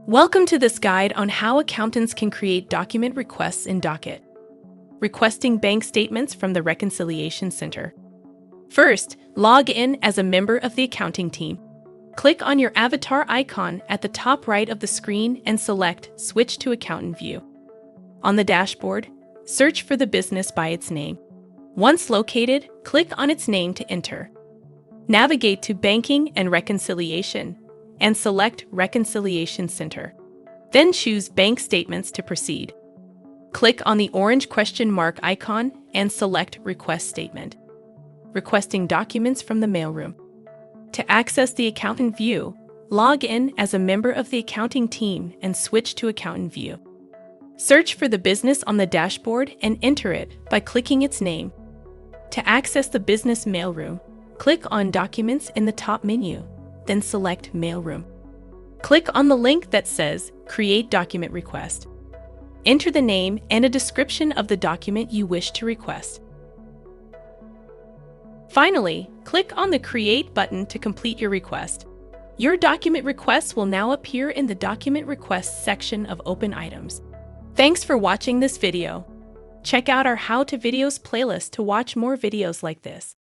Welcome to this guide on how accountants can create document requests in Docyt. Requesting bank statements from the Reconciliation Center. First, log in as a member of the accounting team. Click on your avatar icon at the top right of the screen and select Switch to Accountant View. On the dashboard, search for the business by its name. Once located, click on its name to enter. Navigate to Banking and Reconciliation and select Reconciliation Center. Then choose Bank Statements to proceed. Click on the orange question mark icon and select Request Statement. Requesting documents from the mailroom. To access the Accountant View, log in as a member of the accounting team and switch to Accountant View. Search for the business on the dashboard and enter it by clicking its name. To access the business mailroom, click on Documents in the top menu, then select Mailroom. Click on the link that says Create Document Request. Enter the name and a description of the document you wish to request. Finally, click on the Create button to complete your request. Your document request will now appear in the Document Requests section of Open Items. Thanks for watching this video. Check out our How to Videos playlist to watch more videos like this.